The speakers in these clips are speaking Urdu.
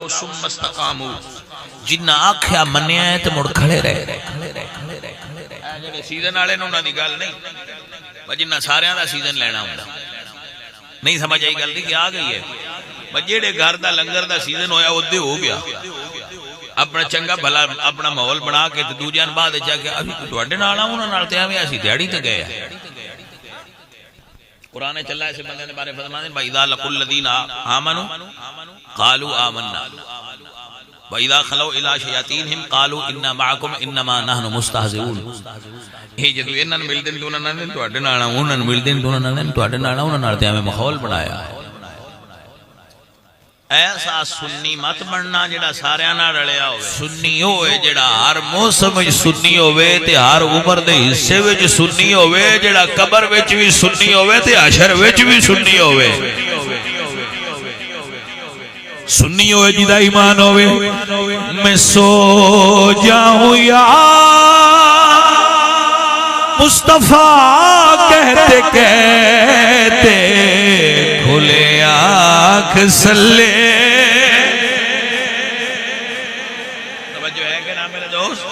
ثم استقاموا جنہ آکھیا منیا ہے تے مڑ کھڑے رہے جڑے سیزن والے نے انہاں دی گل نہیں پر جنہ ساریاں دا سیزن لینا ہوندا نہیں سمجھ آئی گل دی کہ آ گئی ہے پر جڑے گھر دا لنگر دا سیزن ہویا اودے ہو گیا اپنا چنگا بھلا اپنا ماحول بنا کے تے دوجیاں بعد جا کے ابھی تواڈے نال انہاں نال تے ایویں اسی دیہڑی تے گئے قرآن چلا ہے سے بندے نے بارے فرماتے ہیں وَإِذَا لَقُوا الَّذِينَ آمَنُوا قَالُوا آمَنَّا وَإِذَا خَلَوْا إِلَىٰ شَيَاطِينِهِمْ قَالُوا إِنَّا مَعَكُمْ إِنَّمَا نَحْنُ مُسْتَهْزِئُونَ یہ جدو انہاں نے مل دین تو انہاں نے تواڈے نال انہاں نے مل دین تو انہاں نے تواڈے نال انہاں نال تے ہمیں ماحول بنایا ہے ایسا سنی مت بننا جڑا ساریاں نال رلیا ہوئے سنی ہوئے جڑا ہر موسم وچ سنی ہوئے تے ہر عمر دے حصے وچ سنی ہوئے جڑا قبر وچ بھی سنی ہوئے تے حشر وچ بھی سنی ہوئے سنی ہوئے جدا ایمان ہوئے میں سو جاؤں یا مصطفیٰ کہتے کہتے کھلے آنکھ سلے توجہ ہے کہ نا میرے دوست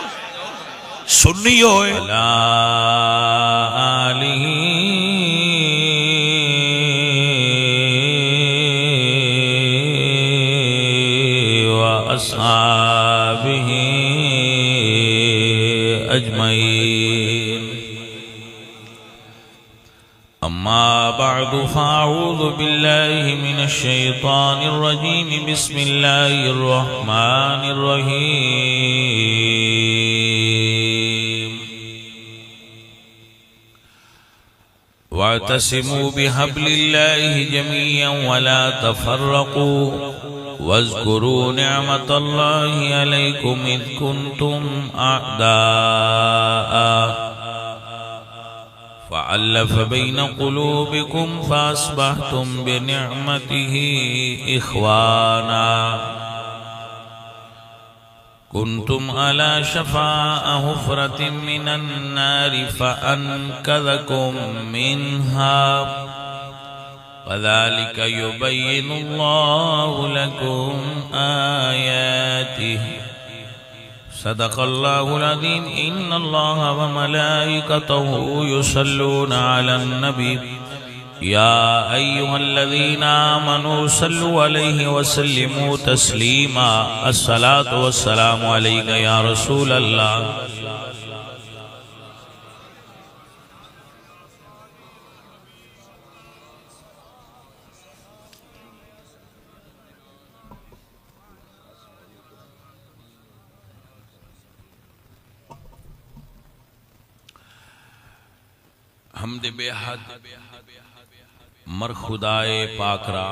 سنی ہوئے لا آلہ و اصحابہ اجمعین اما بعد فاعوذ باللہ من الشیطان الرجیم بسم اللہ الرحمن الرحیم واعتصموا بحبل اللہ جميعا ولا تفرقوا واذكروا نعمة الله عليكم إذ كنتم أعداء فألف بين قلوبكم فأصبحتم بنعمته إخوانا كنتم على شفا حفرة من النار فأنقذكم منها وذلك يبين الله لكم آياته صدق الله العظيم إن الله وملائكته يصلون على النبي يا أيها الذين آمنوا صلوا عليه وسلموا تسليما الصلاة والسلام عليك يا رسول الله حمد بے حد مر خدائے پاک را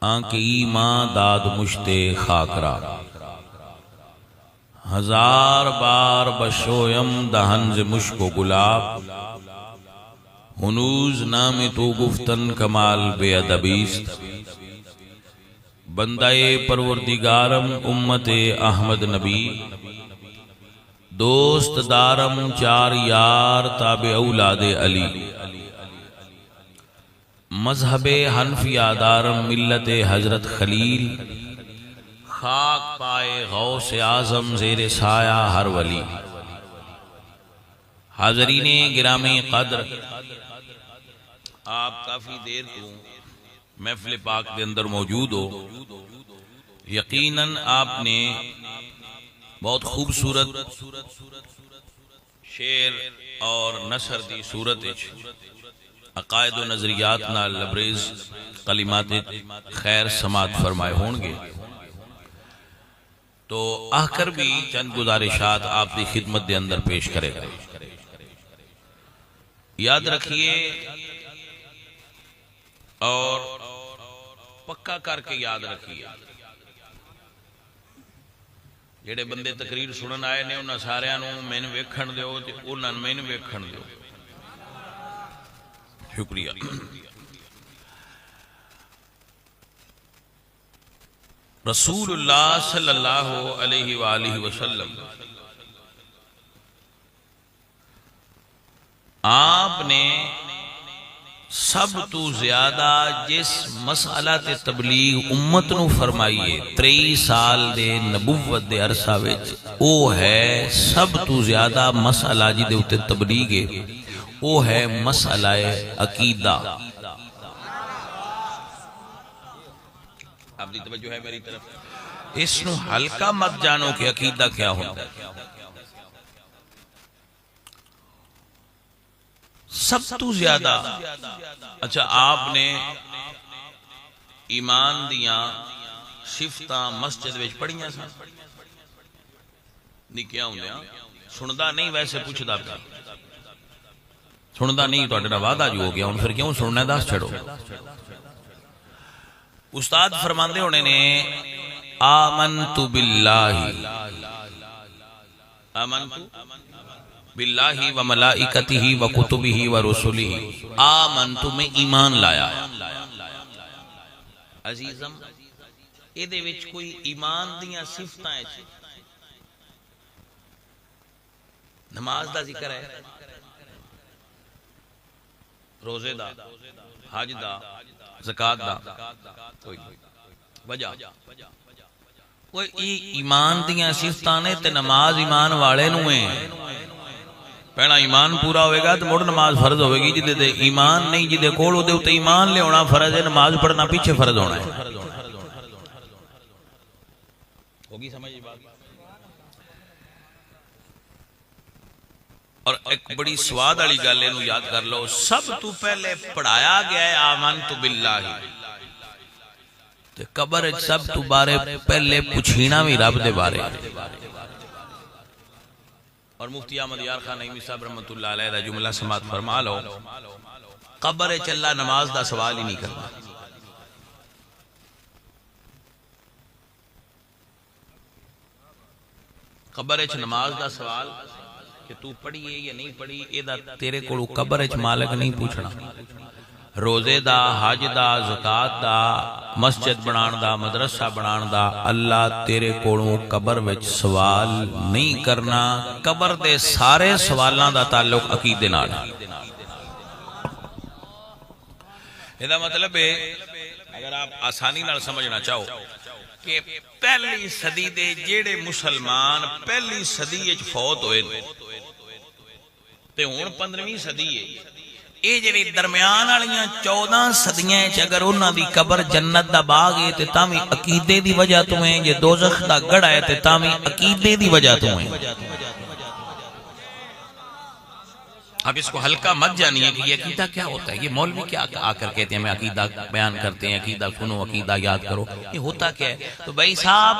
آنکھ ایمان داد مشتے خاک را ہزار بار بشویم دہنز مشک و گلاب ہنوز نام تو گفتن کمال بے ادبیست بندہ پروردگارم امت احمد نبی دوست دارم چار یار تابع اولاد علی مذہب حنفیہ دارم ملت حضرت خلیل خاک پائے غوث اعظم زیر سایہ ہر ولی حاضرین گرامی قدر آپ کافی دیر تو محفل پاک کے اندر موجود ہو یقیناً آپ نے بہت خوبصورت شعر اور نثر دی صورت عقائد و نظریات نال لبریز کلمات خیر سماعت فرمائے ہونگے تو آخر بھی چند گزارشات آپ دی خدمت دے اندر پیش کرے گا یاد رکھیے اور پکا کر کے یاد رکھیے جڑے بندے تقریر سنن آئے نے انہاں ساریاں نو میں نے ویکھن دیو تے انہاں میں نے ویکھن دیو شکریہ رسول اللہ صلی اللہ علیہ وآلہ وسلم آپ نے سب تو زیادہ جس مسئلہ تے تبلیغ امت نو فرمائیے 23 سال دے نبوت دے عرصہ وچ او ہے سب تو زیادہ مسئلہ جی دے اتے تبلیغ ہے او ہے مسئلہ عقیدہ. آپ دی توجہ ہے میری طرف؟ اس نو ہلکا مت جانو کہ عقیدہ کیا ہوتا ہے. سب تو زیادہ اچھا آپ نے ایمان دیاں صفتاں مسجد وچ پڑھیاں سن نہیں کیا ہوندے سندا نہیں ویسے پوچھدا پیا سندا نہیں تہاڈے نال وعدہ جو ہو گیا ہن پھر کیوں سننا دس چھڑو. استاد فرماندے ہونے نے آمنت باللہ باللہ و ملائکتہ و کتبہ و رسلہ. آمنت میں ایمان لایا. عزیزم اے دے وچ کوئی ایمان دیاں صفتاں ہیں نماز دا ذکر ہے روزے دا حج دا زکات دا کوئی وجہ کوئی ایمان دیاں صفتاں نے تے نماز ایمان والے نو ہے. پہلا ایمان پورا ہوئے گا تو مڑ نماز فرض ہوئے گی. جدے دے ایمان نہیں جدے کول دے اتے ایمان لے ہونا فرض ہے نماز پڑھنا پیچھے فرض ہونا ہے. ہوگی سمجھ بات؟ اور ایک بڑی سواد والی گل اینو یاد کر لو سب تو پہلے پڑھایا گیا ہے آمنت باللہ تے قبر سب تو بارے پہلے پوچھینا بھی رب دے بارے. اور مفتی احمد یار خان نعیمی صاحب رحمۃ اللہ علیہ دا جملہ سماعت فرما لو قبر وچ اللہ نماز دا سوال ہی نہیں کرنا. قبر وچ نماز دا سوال کہ تو پڑھی ہے یا نہیں پڑھی اے دا تیرے کولوں قبر وچ مالک نہیں پوچھنا. روزے دا حج دا زکات دا مسجد بنان دا مدرسہ بنان دا اللہ تیرے کولوں قبر وچ سوال نہیں کرنا. قبر دے سارے سوالاں دا تعلق عقیدے نال. ادا مطلب ہے اگر آپ آسانی نال سمجھنا چاہو کہ پہلی صدی دے جیڑے مسلمان پہلی صدی وچ فوت ہوئے تے ہن 15ویں صدی ہے اے جڑی درمیان والیاں 14 صدیاں وچ اگر انہاں دی قبر جنت دا باغ ہے تے تاویں عقیدے دی وجہ تو ہے جے دوزخ دا گڑھا ہے تے تاویں عقیدے دی وجہ تو ہے. اب اس کو ہلکا مت جانیے کہ یہ عقیدہ کیا ہوتا ہے. یہ مولوی کیا آ کر کہتے ہیں ہمیں عقیدہ بیان کرتے ہیں عقیدہ سنو عقیدہ یاد کرو یہ ہوتا کیا ہے. تو بھائی صاحب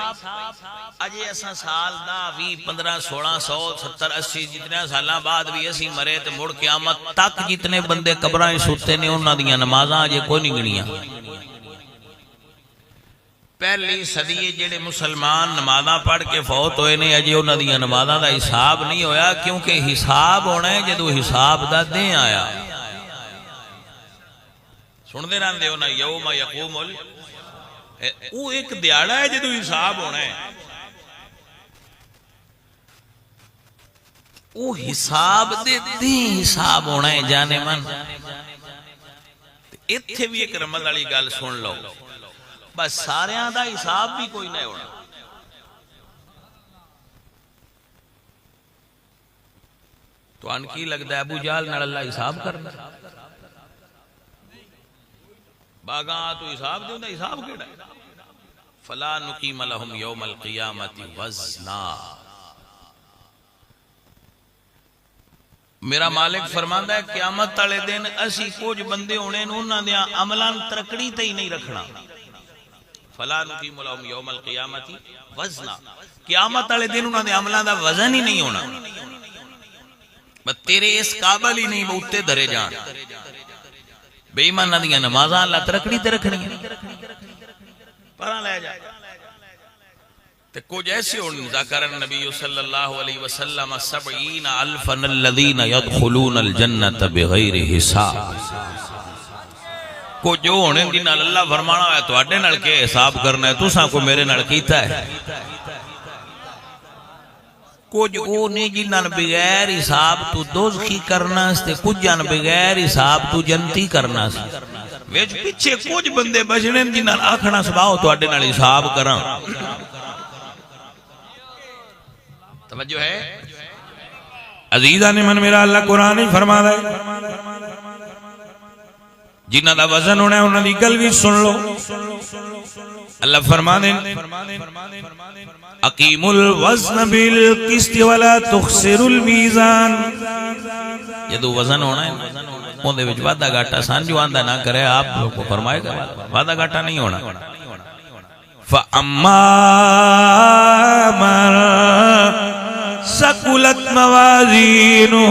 اجے اساں سال 10 20 15 16 100 70 80 جتنے سالاں بعد بھی اسی مرے تے مڑ قیامت تک جتنے بندے قبراں سوتے نے انہاں دیاں نمازاں اجے کوئی نہیں گنیاں. پہلی صدی جڑے مسلمان نمازاں پڑھ کے فوت ہوئے نے اجے انہاں دیاں نمازاں دا حساب نہیں ہویا کیونکہ حساب ہونا ہے جدوں حساب دا دن آیا. سن دے رہندے ہو نا یوم یقوم او ایک دیہاڑا ہے جدوں حساب ہونا ہے. او حساب دے دن حساب ہونا ہے جانے من. ایتھے بھی ایک رمض والی گل سن لو بس ساریاں دا حساب بھی کوئی نہیں ہونا. تو ان کی لگتا ہے ابو جہل نال اللہ حساب کرنا باغاں تو حساب دے ہوندا حساب کیڑا ہے. فلا نقیم لهم یوم القیامت وزنا. میرا مالک فرماندا ہے قیامت والے دن اسی کچھ بندے ہونے نے انہاں دیاں عملاں ترکڑی تے ہی نہیں رکھنا. فلا نقیم لهم یوم القیامت وزنا. قیامت والے دن انہاں دے عملاں دا وزن ہی نہیں ہونا. بس تیرے اس قابل ہی نہیں وہ اتے دھرے جان. بے ایماناں دیاں نمازاں اللہ ترکڑی تے رکھنی پراں لے جا. تے کچھ ایسے ہون ذکر النبی صلی اللہ علیہ وسلم 70,000 الذین يدخلون الجنت بغیر حساب. کو جو ہونے دی نال اللہ فرمانا ہے تو اڈے نال کے حساب کرنا ہے تساں کو میرے نال کیتا ہے. کچھ او نے جنہاں بغیر حساب تو دوزخی کرنا تے کچھ جن بغیر حساب تو جنتی کرنا سی وچ پیچھے کچھ بندے بچنے جنہاں آکھنا سباؤ تواڈے نال حساب کراں توجہ ہے عزیزان من میرا اللہ قرآن ہی فرما دے جنہاں دا وزن ہونا ہے انہاں دی گل بھی سن لو اللہ فرما دے اقیم الوزن بالقسط ولا تخسر المیزان جدو وزن ہونا ہے ان دے وچ وعدہ گھاٹا سانجو آندہ نہ کرے آپ لوگ کو فرمائے گا وعدہ گھاٹا نہیں ہونا فَأَمَّا مَنْ ثقلت موازینہ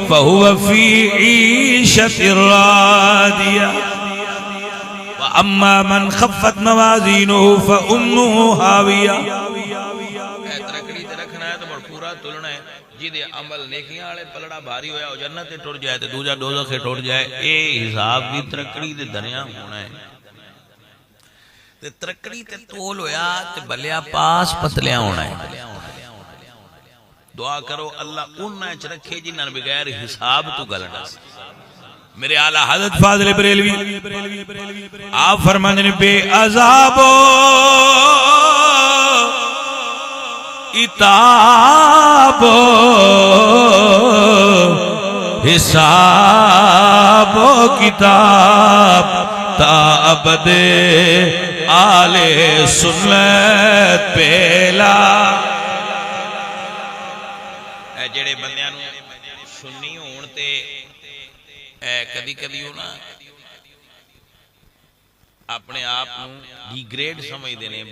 فَهُوَ فِي عِيشَةٍ رَاضِيَةٍ وَأَمَّا مَنْ خَفَّتْ مَوَازِينُهُ فَأُمُّهُ هَاوِيَةٌ ترکڑی تے رکھنا ہے تو مڑ پورا تلنا ہے جیدے عمل نیکیاں والے پلڑا بھاری ہویا او جنت تے ٹر جائے تے دوجا دوزخ تے ٹر جائے اے حساب بھی ترکڑی دے درمیان ہونا ہے تے ترکڑی تے تول ہویا تے بلیا پاس پتلیاں ہونا ہے دعا کرو اللہ انہاں چ رکھے جنہاں بغیر حساب تو گلنا میرے اعلیٰ حضرت فاضل بریلوی آپ فرمانے بے عذاب و عتاب و حساب و کتاب تا ابد آل سنت پہلا جڑے بندیاں نو سنی ہون تے کدی کدی ہونا اپنے آپ ڈی گریڈ سمجھ دینے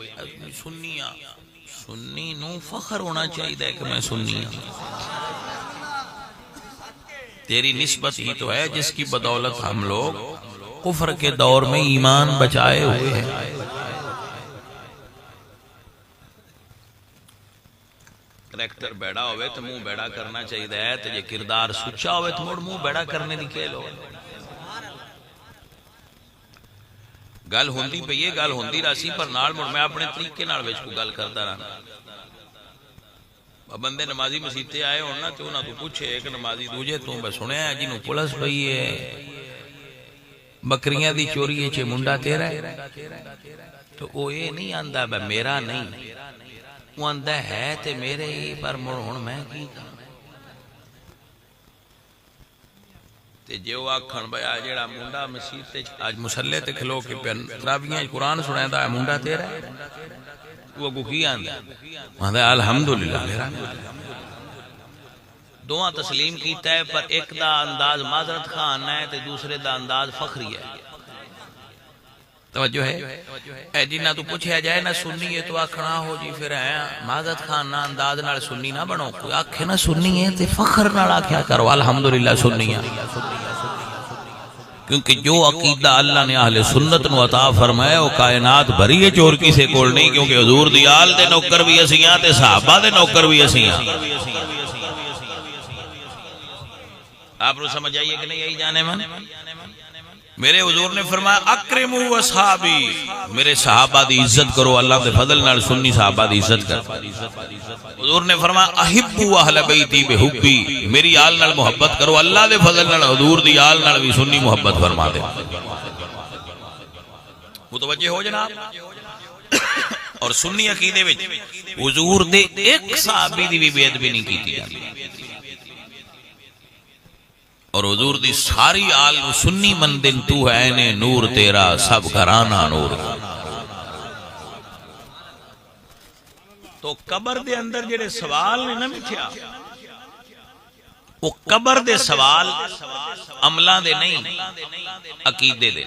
سنی نو فخر ہونا چاہیے کہ میں سنی ہوں تیری نسبت ہی تو ہے جس کی بدولت ہم لوگ کفر کے دور میں ایمان بچائے ہوئے ہیں کریکٹر بیڑا ہوئے تو منہ بیڑا کرنا چاہیے ہے تو یہ کردار سچا ہوئے تو منہ بیڑا کرنے دی کھیل ہو گل ہوندی پہ یہ گل ہوندی راسی پر نال مڑ میں اپنے طریقے نال وچ کو گل کرتا رہا بندے نمازی مسیتے آئے ہونا تو انہاں تو پوچھے ایک نمازی دوجے تو بس سنیا ہے جنہوں پولیس پئی ہے بکریاں دی چوری چھے منڈا تیرا ہے تو وہ یہ نہیں آندہ بے میرا نہیں وہ آندہ ہے تے میرے ہی پر مرہن میں کی تے جو آکھن بیا جیڑا منڈا مسیح تے آج مسلح تے کھلو کے ترابیاں قرآن سنائے دا منڈا تیرا ہے وہ کو کی آندہ وہ آندہ الحمدللہ دعا تسلیم کیتا ہے پر ایک دا انداز معذرت خان ہے تے دوسرے دا انداز فخری ہے توجہ ہے اے جی نہ تو پوچھے جائے نہ سنی ہے تو آکھنا ہو جی پھر ہے معذرت خان نہ انداز نال سنی نہ بنو کوئی آکھے نہ سنی ہے تے فخر نال آکھیا کرو الحمدللہ سنی ہے کیونکہ جو عقیدہ اللہ نے اہل سنت نو عطا فرمائے وہ کائنات بھری ہے چور کسے کول نہیں کیونکہ حضور دی آل دے نوکر بھی اسیاں تے صحابہ دے نوکر بھی اسیاں آپ رو سمجھ آئیے کہ نہیں یہی جانے من میرے حضور نے فرمایا اکرموا اصحابی میرے صحابہ دی عزت کرو اللہ دے فضل نال سنی صحابہ دی عزت کر حضور نے فرمایا احبوا اہل بیتی بحبی میری آل نال محبت کرو اللہ دے فضل نال حضور دی آل نال بھی سنی محبت فرما دے متوجہ ہو جناب اور سنی عقیدے وچ حضور دے ایک صحابی دی بھی بے ادبی نہیں کیتی جاندی اور حضور دی ساری آل سنی مندن تو ہے نے نور تیرا سب گھرانا نور تو قبر دے اندر جڑے سوال نے نہ مٹھیا وہ قبر دے سوال عملاں دے نہیں عقیدے دے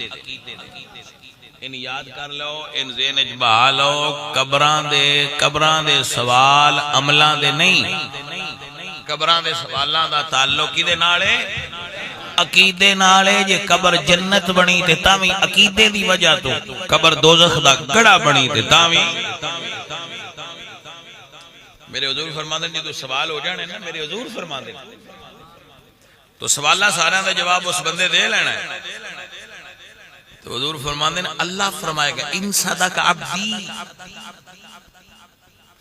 ان یاد کر لو ان ذہن وچ بہا لو قبراں دے سوال عملاں دے نہیں قبراں دے سوالاں دا تعلق کیدے نال ہے عقیدے نال ہے جے قبر جنت بنی تے تاویں عقیدے دی وجہ تو قبر دوزخ دا گڑا بنی تے تاویں میرے حضور فرماندے نے تو سوال ہو جانے نا میرے حضور فرماندے تو سوالاں سارے دا جواب اس بندے دے لینا ہے تو حضور فرماندے نے اللہ فرمائے گا ان صدق عبدی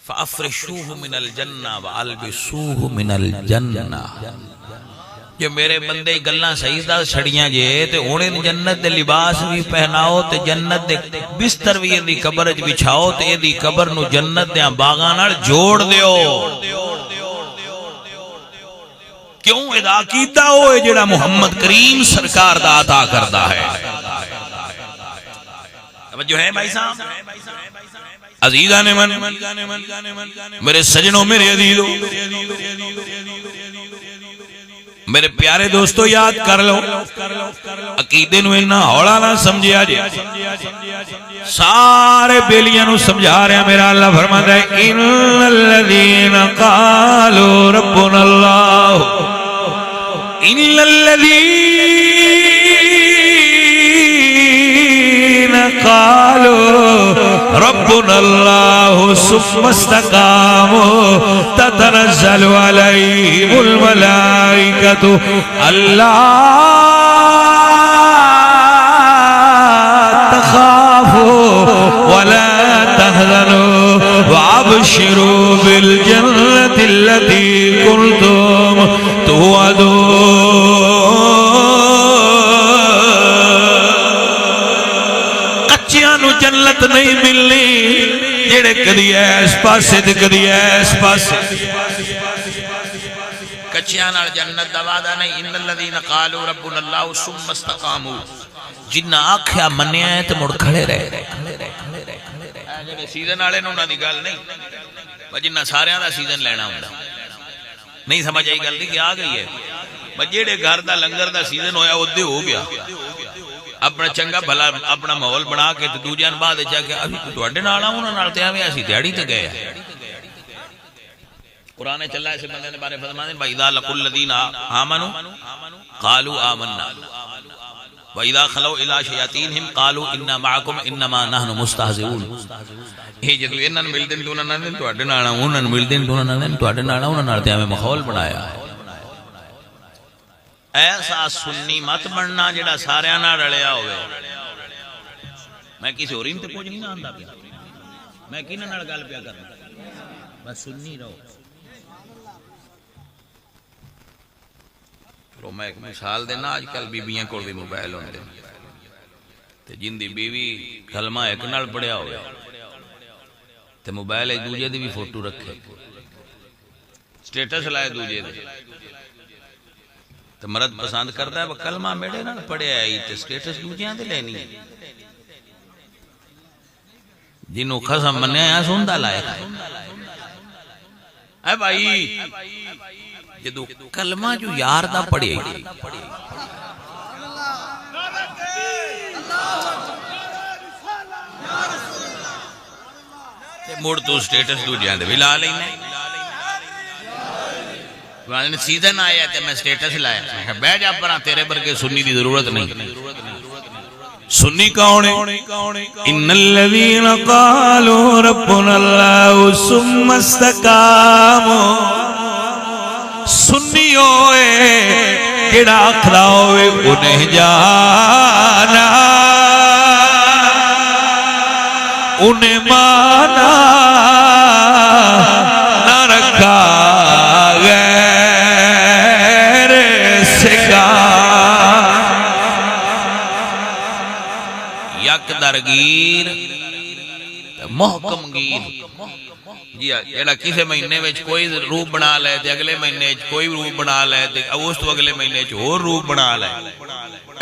فَأَفْرِشُوهُ مِنَ الْجَنَّةِ وَأَلْبِسُوهُ مِنَ الْجَنَّةِ جو میرے بندے گلاں سیدہ چھڑیاں جے تے انہیں جنت دے لباس بھی پہناؤ تے جنت دے بستر بھی دی قبر وچ بچھاؤ تے دی قبر نو جنت دے باغاں نال جوڑ دیو کیوں ادا کیتا ہوئے جڑا محمد کریم سرکار دا عطا کردا ہے توجہ ہے بھائی صاحب عزیزان من میرے سجنوں میرے عزیزوں میرے پیارے دوستو یاد کر لو عقیدے نو اتنا ہولا نہ سمجھیا جی سارے بیلیاں نو سمجھا رہے ہیں میرا اللہ فرماتا ہے ان الذین قالوا ربنا اللہ ان الذین قالوا ربنا اللہ ثم استقاموا تتنزل علیہم الملائکۃ الا تخافوا ولا تحزنوا وابشروا بالجنة التي كنتم توعدون جنت نہیں ملنی جڑے کدی اس پاسے تے کدی اس پاسے کچیاں نال جنت دا وعدہ نہیں ان الذين قالوا ربنا الله ثم استقاموا جنہ آکھیا منیا ہے تے مڑ کھڑے رہے جڑے سیزن والے نے انہاں دی گل نہیں پر جنہ ساریاں دا سیزن لینا ہوندا نہیں سمجھ آئی گل کہ آ گئی ہے پر جڑے گھر دا لنگر دا سیزن ہویا اودے ہو گیا اپنا چنگا بھلا اپنا ماحول بنا کے تے دوجان بعد جا کے ابھی تواڈے نال انہاں نال تے ایویں اسی دیہڑی تے گئے قرآن چلا ہے اس بندے نے بارے فرماتے ہیں وَإِذَا لَقُوا الَّذِينَ آمَنُوا قَالُوا آمَنَّا وَإِذَا خَلَوْا إِلَىٰ شَيَاطِينِهِمْ قَالُوا إِنَّا مَعَكُمْ إِنَّمَا نَحْنُ مُسْتَهْزِئُونَ یہ جدو انہاں ملدے نے انہاں نے تواڈے نال انہاں ملدے نے انہاں نے تواڈے نال انہاں نال تے ایویں ماحول بنایا ایسا سنی مت بننا جڑا ساریاں نال رلیا ہوئے میں کسی اور تے کچھ نہیں نہ آندا پیا میں کیناں نال گل پیا کرنا بس سنی رہو تو میں ایک مثال دینا اج کل بیبییاں کول بھی موبائل ہوندے تے جن دی بیوی کلمہ ایک نال پڑھیا ہوئے تے موبائل ایک دوجے دی بھی فوٹو رکھے سٹیٹس لائے دوجے دے تو مرد پسند کرتا ہے وہ کلمہ میرے نال پڑھے آئی تو سٹیٹس دوجیاں دے لینی ہے جنہوں خسم منیا ہے سندہ لائے اے بھائی جدو کلمہ جو یار دا پڑھے آئی موڑ تو سٹیٹس دوجیاں دے بھی لا لینے سیدھن آیا تے میں سٹیٹس لایا بے جا پرا تیرے پر کے سنی دی ضرورت نہیں سنی کون ہے ان الذین قالوا ربنا اللہ ثم استقاموا سنی ہوئے کیڑا آکھدا ہوئے انہیں جانا انہیں مانا نہ رکھا درگیر محکم گیر جی جیڑا کسی مہینے وچ کوئی روپ بنا لے تے اگلے مہینے وچ کوئی روپ بنا لے تے اس تو اگلے مہینے وچ اور روپ بنا لے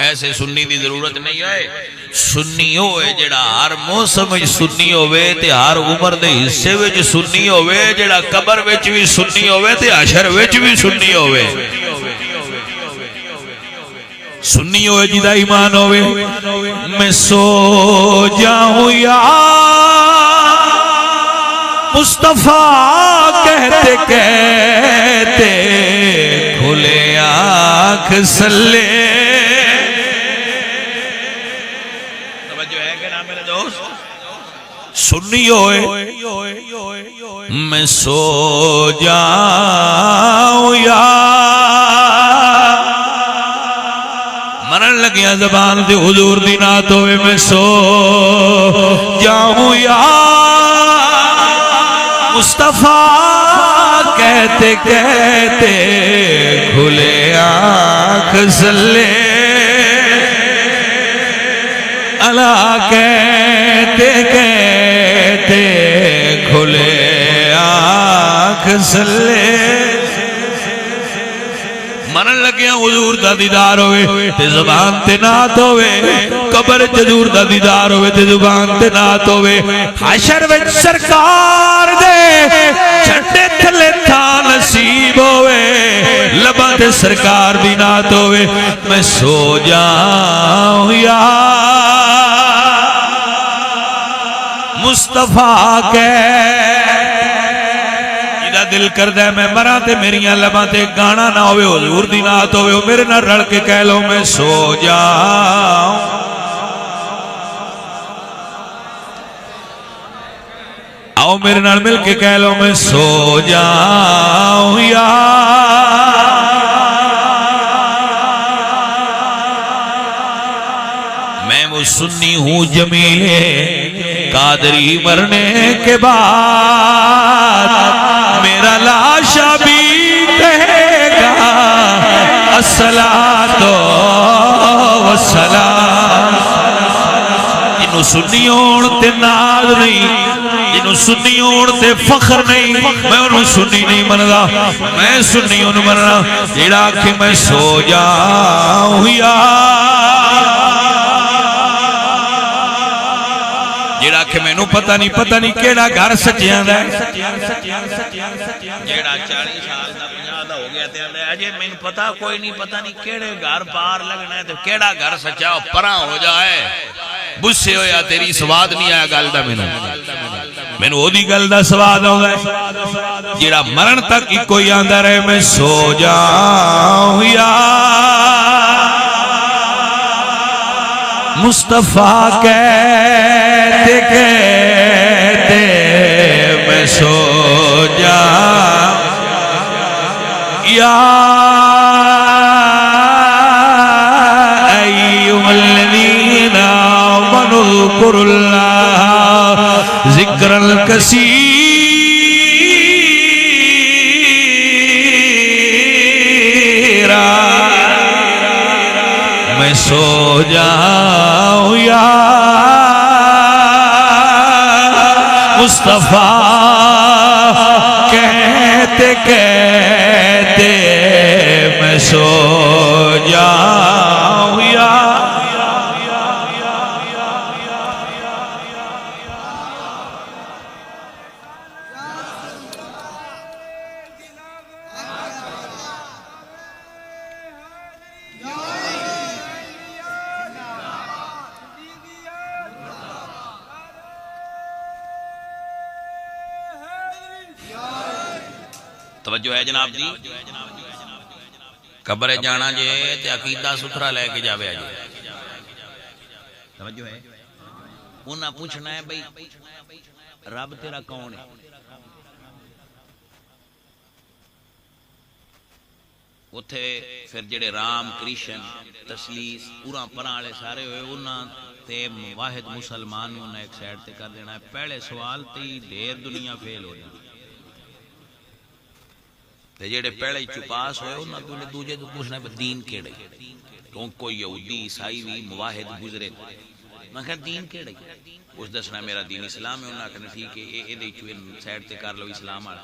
ایسے سنی دی ضرورت نہیں ہے سنی ہوئے جیڑا ہر موسم وچ سنی ہوئے تے ہر عمر دے حصے وچ سنی ہوئے جیڑا قبر وچ بھی سنی ہوئے تے حشر وچ بھی سنی ہوئے سنی ہوئے جدہ ایمان ہوئے میں سو جاؤں یا مصطفیٰ کہتے کہتے کھلے آنکھ سلے توجہ ہے کہ نام میرے دوست سنی ہوئے میں سو جاؤں یا مرن لگیا زبان دے حضور دی نات ہوئے میں سو جاؤں یا مصطفیٰ کہتے کہتے کھلے آنکھ صلی اللہ کہتے کہتے کھلے آنکھ صلی مرن لگیا حضور دا دیدار ہوئے تے زبان تے نات ہوئے قبر حضور دا دیدار ہوئے تے زبان تے نات ہوئے حشر وچ سرکار دے چھٹے تھلے تھا نصیب ہوئے لباں تے سرکار دی نات ہوئے میں سو جاؤں یا مصطفیٰ کے دل کردہ میں مرا تے میریاں لباں تے گانا نہ ہوئے حضور دی نات ہوئے میرے نہ رڑ کے کہہ لو میں سو جاؤں آؤ میرے نہ مل کے کہہ لو میں سو جاؤں یا میں وہ سنی ہوں جمیلے قادری مرنے کے بعد میرا لاشا بھی کہے گا الصلاۃ والسلام جنہوں سنی ہون تے ناز نہیں جنہوں سنی ہون تے فخر نہیں میں انہوں سنی نہیں مندا میں سنی انہوں مننا جیڑا کہ میں سو جاؤں یا جیڑا کہ میں نو پتہ نہیں کیڑا گھر سچیاں دا ہے جیڑا 40 سال دا 50 دا ہو گیا تے اجے میں نو کوئی نہیں پتہ نہیں کیڑے گھر پار لگنا ہے تے کیڑا گھر سچا پراں ہو جائے بسے ہویا تیری سواد نہیں آیا گل دا مینوں او دی گل دا سواد آوندا ہے جیڑا مرن تک ہی کوئی آندا رہے میں سو جاؤں یا مصطفیٰ کہتے کہتے میں سو جاؤں یا ایھا الذین آمنوا اذکروا اللہ ذکرا کثیرا میں سو جاؤں یا مصطفیٰ کہتے کہتے میں سو جاؤں یا توجہ ہے جناب جی قبر جانا جے تے عقیدہ ستھرا لے کے جاوے جی توجہ ہے انہاں پوچھنا ہے بھئی رب تیرا کون ہے اتھے پھر جڑے رام کرشن تسلیس پورا پرا والے سارے ہوئے انہاں تے واحد مسلمان انہاں ایک سائیڈ تے کر دینا ہے پہلے سوال تے ڈھیر دنیا فیل ہو جانا تے جڑے پہلے چپاس ہوئے انہاں تو دوجے تو پوچھنا ہے دین کیڑے کیوں کوئی یہودی عیسائی بھی موحد گزرے میں کہا دین کیڑے اس دسنا میرا دین اسلام ہے انہاں کہنا ٹھیک ہے اے دے چوئے سائیڈ تے کر لو اسلام والا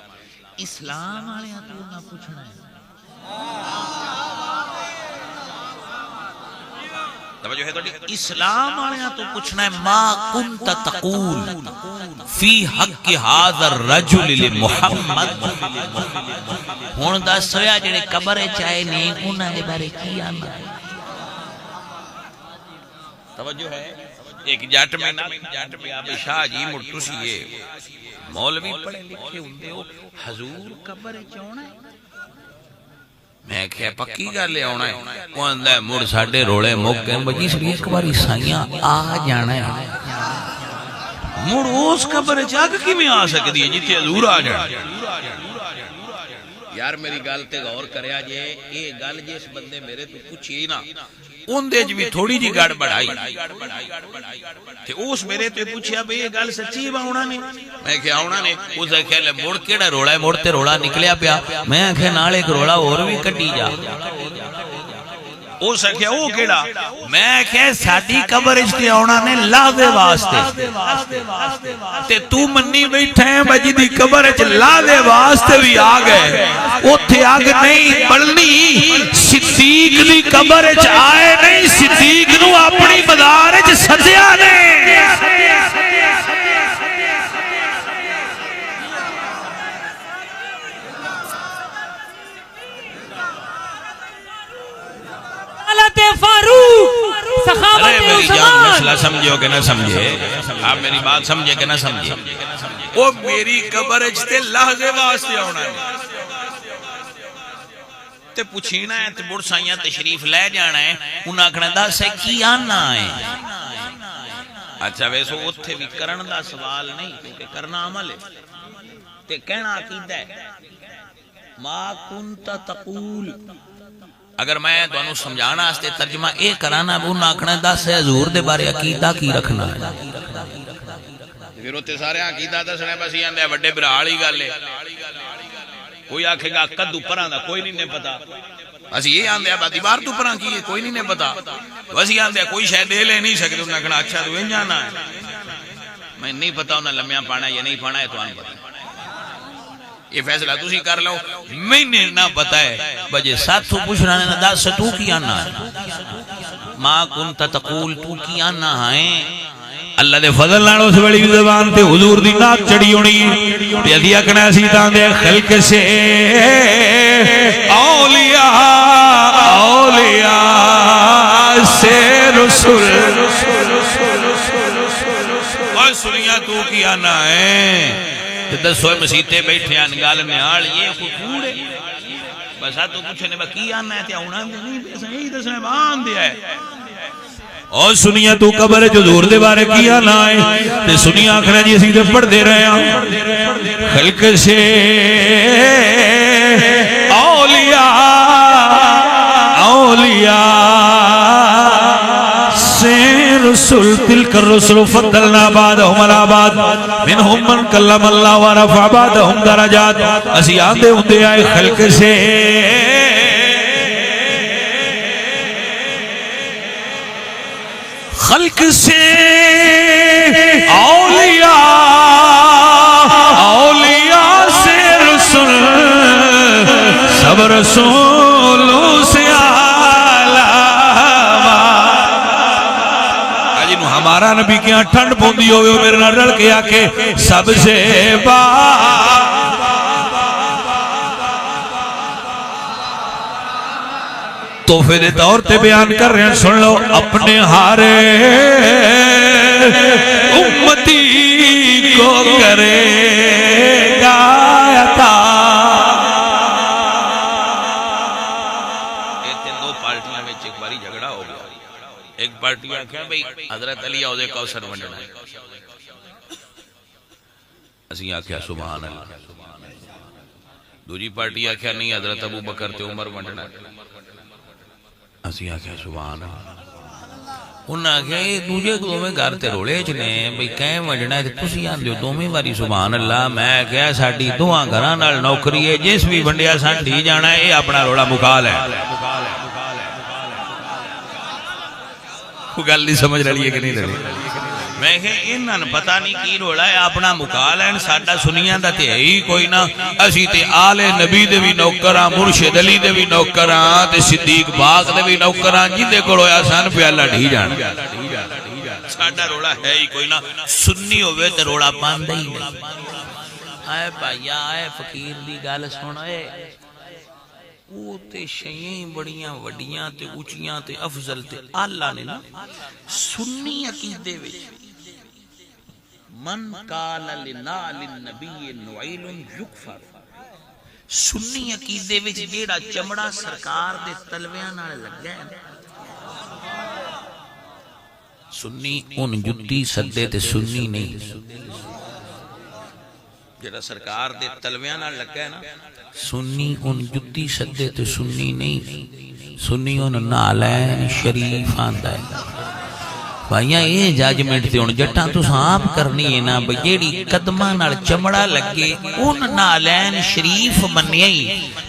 اسلام والے تو انہاں پوچھنا ہے توجہ ہے تو اسلام والے تو پوچھنا ہے ما کنت تقول فی حق ھذا الرجل لمحمد ہن دس ہویا جڑے قبر چائے نے انہاں دے بارے کی آندا ہے توجہ ہے ایک جٹ میں اب شاہ جی مڑ تسی یہ مولوی پڑھے لکھے ہوندے ہو حضور قبر چ آنا ہے میں کہا پکی گل لے آنا ہے وہ آندا ہے مڑ ساڈے رولے موقع بجی سڑی ایک بار عیسائیاں آ جانا ہے مڑ اس قبر چ اگ کیویں آ سکدی ہے جتھے حضور آ جانا یار میری گل تے غور کریا جے اے گل جس بندے میرے تو پوچھی نا اندے بھی تھوڑی جی گڑ بڑھائی تے اس میرے تے پوچھیا بھئی یہ گل سچی ہے آونا نے؟ میں کہ آونا نے. اس آخیا لے مڑ کیڑا روڑا ہے؟ مڑ تے روڑا نکلیا پیا. میں آخیا نال ایک روڑا اور بھی کڈی جا. اس آخیا وہ کیڑا؟ میں آخیا ساڈی قبر وچ تے آونا نے لا دے واسطے تے تو منی بیٹھا ہے بجی دی قبر وچ لا دے واسطے بھی آ گئے. اوتھے اگ نہیں بلنی. صدیق دی قبر وچ آئے نہیں، صدیق نو اپنی مدار وچ سدیا نے. مسئلہ سمجھو کہ نہ سمجھے؟ آپ میری بات سمجھے کہ نہ سمجھے؟ وہ میری قبر تے لحظے واسطے آنا ہے تے پوچھینا ہے تے بڑھ سائیاں تشریف لے جانا ہے. انہاں آکھنا دا سے کی آنا ہے. اچھا ویسو اتھے بھی کرن دا سوال نہیں، کیونکہ کرنا عمل ہے تے کہنا عقیدہ ہے. ما کنت تقول، اگر میں تو سمجھانا اس تے ترجمہ اے کرانا وہ ناکھنا دس ہے حضور دے بارے عقیدہ کی رکھنا ہے. پھر ہوتے سارے عقیدہ دس رہے بس یہ اندے وڈے برحالی گالے. کوئی آکھے گا قد پران دا کوئی نہیں پتا، بس یہ آندے با دیوار تو پران کی کوئی نہیں پتا، بس یہ آندے کوئی شے دے لے نہیں سکتے. انہاں کہنا اچھا تو انہاں جانا ہے. میں نہیں پتا انہاں لمیاں پانا یا نہیں پانا ہے تو آن پتا. یہ فیصلہ تسی کر لو. میں نے نہ پتا ہے بجے ساتھ تو پوچھنا ہے دا سے تو کی آنا ہے. ما کنت تقول تو کی آنا ہے. اللہ دے فضل نال اس بڑی زبان تے حضور دی نات چڑھی ہونی تے ادیا کنا سی تاں دے خلق سے اولیاء سے رسول. اور سنیا تو کی آنا ہے. دسو مسیتے بیٹھے آن گال میں آل یہ کوڑ ہے. بس تو پوچھنے با کی آنا ہے تے آنا نہیں صحیح دسنے بان دیا ہے. اور سنیا تو قبر حضور دے بارے کی آنا ہے تے سنیا آخنا جی اسی تے پڑھ دے رہے ہیں. خلق سے اولیاء سے رسول. تلک الرسل فضلنا بعدهم على بعض منهم من کلم اللہ ورفع بعدهم درجات. اسی آندے ہوندے آئے خلق سے خلق سے اولیاء سے رسول سب رسولوں سے ہمارا نبی کیا ٹھنڈ پوندی ہوئے میرے نہ رڑ کے آکے سب سے تحفے دے طور تے بیان کر رہے ہیں. سن لو اپنے ہارے امتی کو کرے گا عطا. دو پارٹیاں میں ایک باری جھگڑا ہو گیا. ایک پارٹی آکھیا بھئی حضرت علی عوض کوثر ونڈنا ہے. اسی آکھیا سبحان اللہ. دوجی پارٹی آکھیا نہیں حضرت ابو بکر تے عمر ونڈنا ہے. اسی آکھیا سبحان اللہ. انہاں آکھیا یہ دوجے کو میں گھر تے رولے چ نے بھئی کہیں ونڈنا ہے تے تسی آندے ہو دوویں واری سبحان اللہ. میں کہیا ساڈی دوہاں گھراں نال نوکری ہے جس بھی ونڈیا سان ڈھی جانا ہے. یہ اپنا روڑا مکال ہے. گل نہیں سمجھ رہی ہے کہ نہیں رہی. میں کہ انہاں پتہ نہیں کی روڑا ہے اپنا مکال ہے. ساڈا سنیاں دا تے ہی کوئی نہ. اسی تے آل نبی دے بھی نوکراں مرشد علی دے بھی نوکراں تے صدیق پاک دے بھی نوکراں جیندے کول ہویا سان پیالہ ڈھی جان. ساڈا روڑا ہے ہی کوئی نہ. سنی ہوئے تے روڑا پاندا ہی نہیں. اے بھائیا اے فقیر دی گل سن. اے وہ تے شیئیں بڑیاں وڈیاں تے اونچیاں تے افضل تے اللہ نے نا سنی عقیدے وچ من قال لنال النبی نعیل یکفر. سنی عقیدے وچ جیڑا چمڑا سرکار دے تلویاں نال لگا ہے سنی ان جتی سدے تے سنی نہیں. جیڑا سرکار دے تلویاں نال لگا ہے نا سنی ان جتی سدے تے سنی نہیں، سنی ان نالین شریف آندا ہے بھائیاں یہ ججمنٹ تے ہن جٹاں تساں آپ کرنی ہے نا بھئی جیڑی قدماں نال چمڑا لگے ان نالین شریف منیا ہی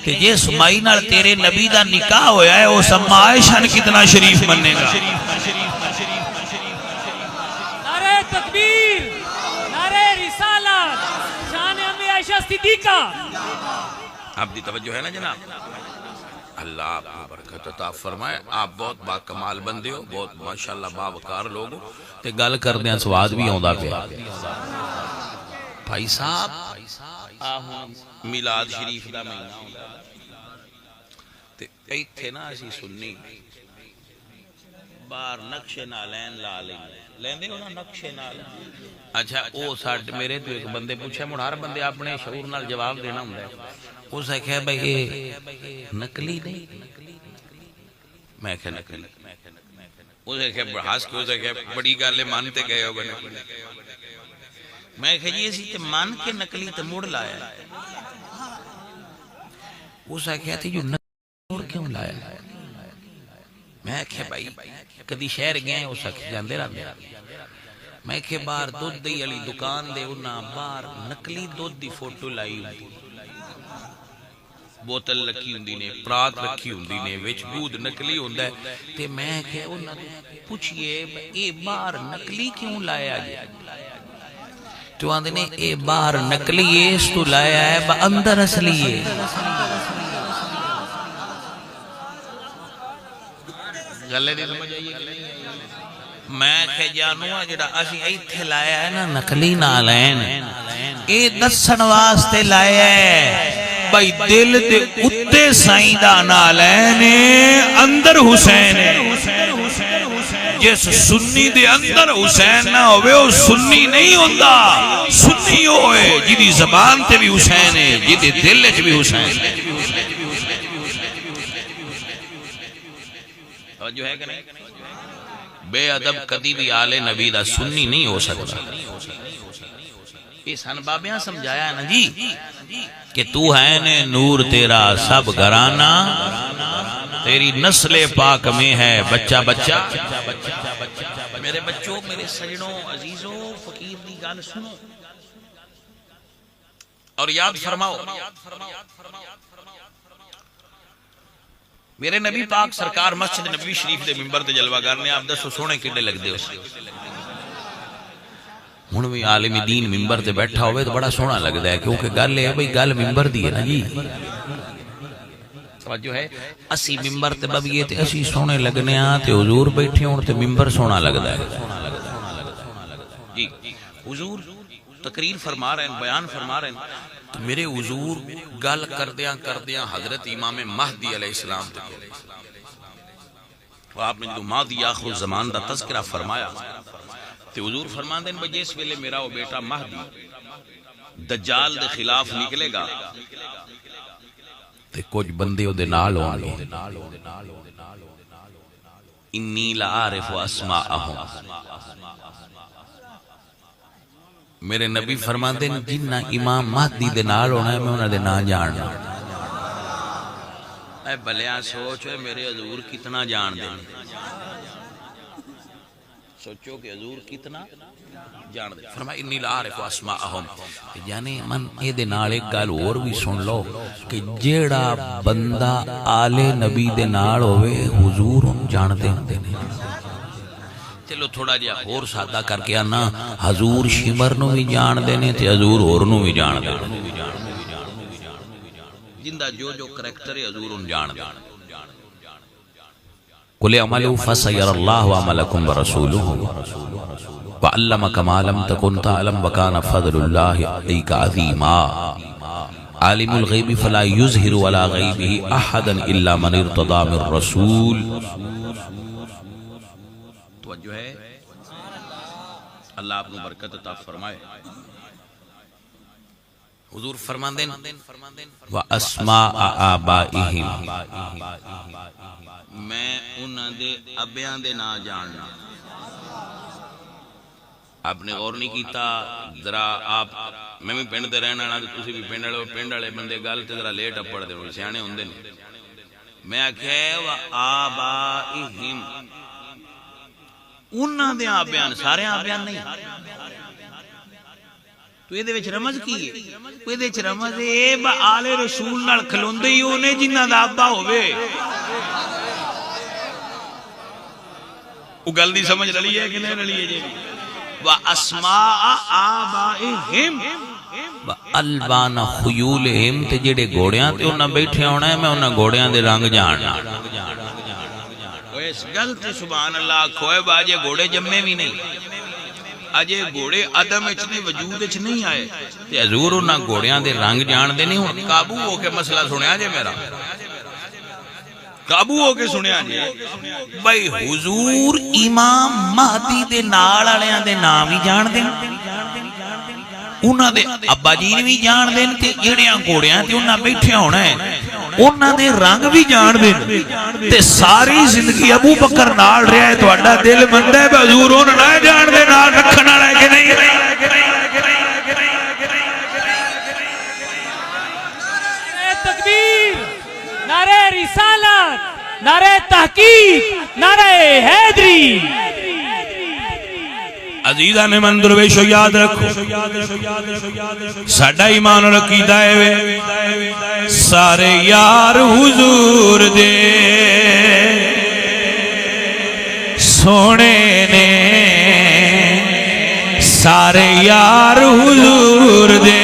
تے جس مائی نال تیرے نبی دا نکاح ہویا ہے اس اما عائشہ نے کتنا شریف مننے گا؟ نعرہ تکبیر، نعرہ رسالت، شان امی عائشہ صدیقہ۔ آپ دی توجہ ہے نا جناب؟ اللہ آپ کو برکت عطا فرمائے، آپ بہت باکمال بندے ہو، بہت ماشاءاللہ باوقار لوگ ہو تے گل کردے ہیں سواد بھی آندا پیا۔ بھائی صاحب آہوں میلاد شریف دا مہینہ ہوندا تے ایتھے نا اسی سنی باہر نقشے نالین لا لیندے ہو نا نقشے نال۔ اچھا او ساڈے میرے تو ایک بندے پوچھے مڑ ہر بندے اپنے شعور نال جواب دینا ہوندا ہے۔ اس نے کہا بھئی یہ نقلی نہیں، میں کہا نقلی، اس نے کہا بڑھاس کے اس نے کہا بڑی گالے مانتے گئے ہوگا نقلی، میں کہا یہ اسی تے مان کے نقلی تے مڑ لایا ہے۔ اس نے کہا تھی جو نقلی مڑ کیوں لایا؟ میں کہا بھائی کدی شہر گئے اس نے جاندے رہتے، میں کہا باہر دودھ دی علی دکان دے انہاں باہر نقلی دودھ دی فوٹو لائی ہوئی، بوتل رکھی ہوندی نے، پرات رکھی ہوندی نے، وچ دودھ نقلی ہوندا ہے تے میں کہ انہاں پوچھئے اے باہر نقلی کیوں لایا گیا؟ تو آندے نے اے باہر نقلی اس تو لایا ہے با اندر اصلی ہے۔ گلے دی سمجھ آئیے میں کہ جانو جڑا اسی ایتھے لایا ہے نا نقلی نالین اے دسن واسطے لایا ہے بھائی دل دے اتے سائیں دا نالین اندر حسین ہے، جس سنی دے اندر حسین نہ ہوئے وہ سنی نہیں ہوندہ، سنی ہوئے جیدی زبان تے بھی حسین ہے، جیدی دل تے بھی حسین ہے۔ جو ہے کہ نہیں بے ادب کدی بھی آل نبی دا سنی نہیں ہو سکتا۔ اس ہن بابیاں سمجھایا ہے نا جی کہ تو ہے نے نور تیرا سب گھرانہ، تیری نسل پاک میں ہے بچہ بچہ۔ میرے بچوں، میرے سجنوں، عزیزوں، فقیر دی گال سنو اور یاد فرماؤ، میرے نبی پاک سرکار مسجد نبوی شریف دے ممبر تے جلوہ گر نے آپ دسو سونے کڈے لگ دے اس ہن بھی عالم دین ممبر تے بیٹھا ہوئے تو بڑا سونا لگدا ہے، کیونکہ گل ہے بھئی گل ممبر دی ہے نا جی، توجہ ہے۔ اسی ممبر تے ببیے تے اسی سونے لگنے ہاں تے حضور بیٹھے ہون تے ممبر سونا لگدا ہے جی۔ حضور تقریر فرما رہے ہیں، بیان فرما رہے ہیں تو میرے حضور گل کردیاں کردیاں حضرت امام مہدی علیہ السلام تو آپ نے جو مہدی آخر الزمان دا تذکرہ فرمایا تے حضور فرما دیں بھئی جس ویلے میرا وہ بیٹا مہدی دجال دے خلاف نکلے گا تے کچھ بندے او دے نال ہوں گے، انی لعارف اسماءہم، میرے نبی فرما دیں جنہ امام مہدی دے نال ہونا ہے میں انہاں دے نام جاننا۔ اے بلیاں سوچ ہے میرے حضور کتنا جان دیں، سوچو کہ حضور کتنا جان دیں۔ فرمایا انی لعارف اسماءہم، یعنی من اے دے نال ایک گل اور بھی سن لو کہ جیڑا بندہ آل نبی دے نال ہوئے حضور جان دیں دے چلو تھوڑا جا اور سادہ کر کے آنا حضور شمر نو بھی جان دینے تے حضور اور نو بھی جان دینے، جندہ جو جو کریکٹر ہے حضور ان جان دینے۔ قُلِ عَمَلُوا فَسَيَرَ اللَّهُ عَمَلَكُمْ وَرَسُولُهُ وَعَلَّمَكَ مَا لَمْ تَكُنْ تَعْلَمْ وَكَانَ فَضْلُ اللَّهِ عَلَيْكَ عَظِيمًا عَالِمُ الْغَيْبِ فَلَا يُظْهِرُ عَلَى غَيْبِهِ أَحَدًا إِلَّا مَنِ ارْتَضَىٰ مِن رَّسُولٍ۔ توجہ ہے، اللہ آپ نے برکت عطا فرمائے۔ حضور فرماندیں وَأَسْمَاءَ آبَائِهِمْ، میں انہاں دے ابیاں دے نا جاننا۔ آپ نے غور نہیں کیتا، ذرا آپ میں بھی پنڈ تے رہن والا تسی بھی پنڈ والے پنڈ والے بندے گل تے ذرا لیٹ اپڑ دے سیانے ہوندے نے میں آکھیا وا آبائہم انہاں دے آبیان سارے آبیان نہیں تو یہ دے وچ رمز کی ہے کوئی دے وچ رمز ہے با آل رسول نال کھلوندے ہی اونے جنہاں دا ابا ہوے وہ گل دی سمجھ رلی ہے کہ نہیں رلی ہے جی وَأَسْمَاءَ آبَائِهِمْ وَأَلْوَانَ خُيُولِهِمْ تے جڑے گھوڑیاں تے انہاں بیٹھے ہونا ہے میں انہاں گھوڑیاں دے رنگ جاننا اس گل تے سبحان اللہ کھوئے باجے گھوڑے جمے بھی نہیں اجے گھوڑے عدم اچ نے وجود اچ نہیں آئے تے حضور انہاں گھوڑیاں دے رنگ جان دے نہیں ہن قابو ہو کے مسئلہ سنیا جے میرا قابو ہو کے سنیا جی بھائی حضور امام مہدی دے نال والیاں دے نام ہی جان دین انہاں دے ابا جی بھی جان دین تے جڑیاں گھوڑیاں تے انہاں بیٹھے ہونا ہے انہاں دے رنگ بھی جان دین تے ساری زندگی ابو بکر نال رہیا ہے تہاڈا دل مندا ہے حضور انہاں نہ جان دے نال رکھن والا ہے کہ نہیں تکبیر نعرہ رسالت نعرہ تحقیق نعرہ حیدری عزیزان من درویشو یاد رکھو ساڈا ایمان اور عقیدہ ہے سارے یار حضور دے سونے نے سارے یار حضور دے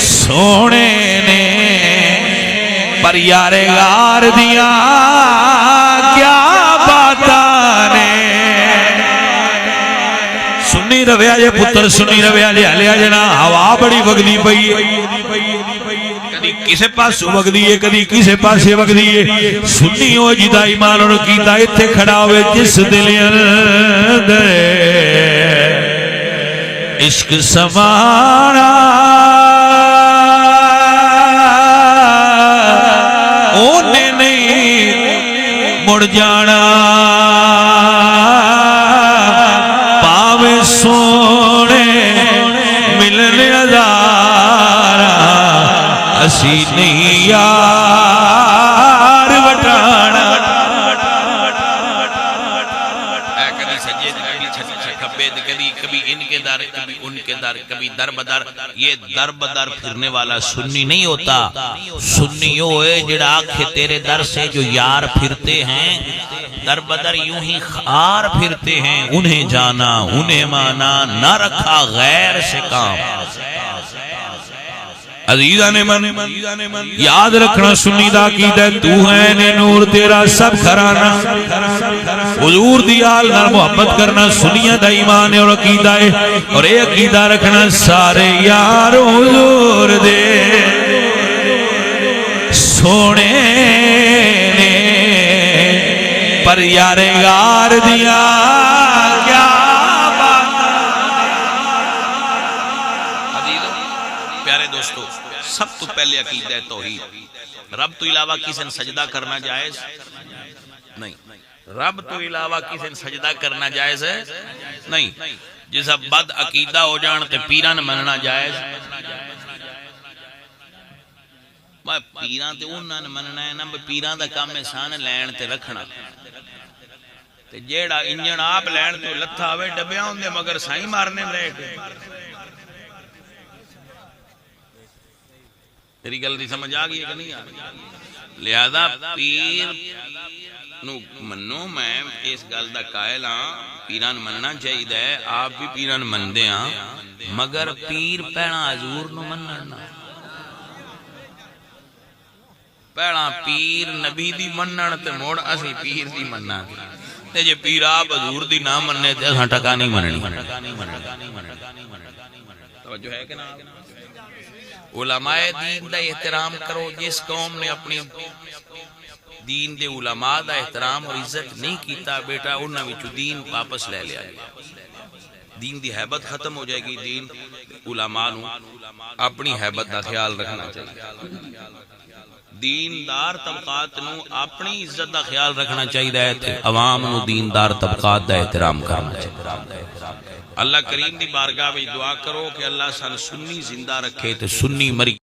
سونے نے پر یار غار دیا کیا باتانے سنی رویا جے پتر سنی رویا جے ہلیا جنا ہوا بڑی وگدی پئی کدی کسے پاس وگدی ہے کدی کسے پاسے وگدی ہے سنی ہو جدا ایمان اور کیتا ایتھے کھڑا ہوئے جس دل اندر عشق سمانا اونے نہیں مڑ جانا پاوے سونے ملن ہزارا اسی نہیں یار وٹانا کبھی سجید کبھی کھبے کبھی ان کے در کبھی ان کے در کبھی در بدر یہ در بدر پھرنے والا سنی نہیں ہوتا سنی ہوئے جڑا آنکھیں تیرے در سے جو یار پھرتے ہیں در بدر یوں ہی خار پھرتے ہیں انہیں جانا انہیں مانا نہ رکھا غیر سے کام عزیزان من یاد رکھنا سنی دا عقیدہ تو ہے نے نور تیرا سب گھرانا حضور دی آل نال محبت کرنا سنیہ دا ایمان اور عقیدہ ہے اور اے عقیدہ رکھنا سارے یار حضور دے سونے نے پر یار غار دیا کیا پیارے دوستو سب تو پہلے عقیدہ توحید رب تو علاوہ کسی نے سجدہ کرنا جائز نہیں رب تو علاوہ کسی نے سجدہ کرنا جائز ہے نہیں جیسا بد عقیدہ ہو جان تے پیران مننا جائز پیران تے انہاں مننا ہے نا پیران دا کام ہے سان لین تے رکھنا تے جیڑا انجن آپ لین تو لتھا ہوئے ڈبیاں ہوندے مگر سائیں مارنے رہے تیری گل دی سمجھ آ گئی ہے کہ نہیں آ گئی لہذا پیر نو منو میں اس گل دا قائل ہاں پیران مننا چاہیے آپ بھی پیران مندے ہاں مگر پیر پہنا حضور نو مننا پہنا پیر نبی دی منن تے موڑ اسی پیر دی مننا تے جے پیر آپ حضور دی نہ مننے تے اساں ٹکا نہیں مننی توجہ ہے کہ نہ علماء دین دا احترام کرو جس قوم نے اپنی دین دے علماء دا احترام اور عزت نہیں کیتا بیٹا انہاں وچوں دین واپس لے لیا دین دی حیبت ختم ہو جائے گی دین علماء نو اپنی حیبت دا خیال رکھنا چاہیے دیندار طبقات نو اپنی عزت دا خیال رکھنا چاہیے تے عوام نو دیندار طبقات دا احترام کرنا چاہیے اللہ کریم دی بارگاہ وچ دعا کرو کہ اللہ سن سنی زندہ رکھے تے سنی مری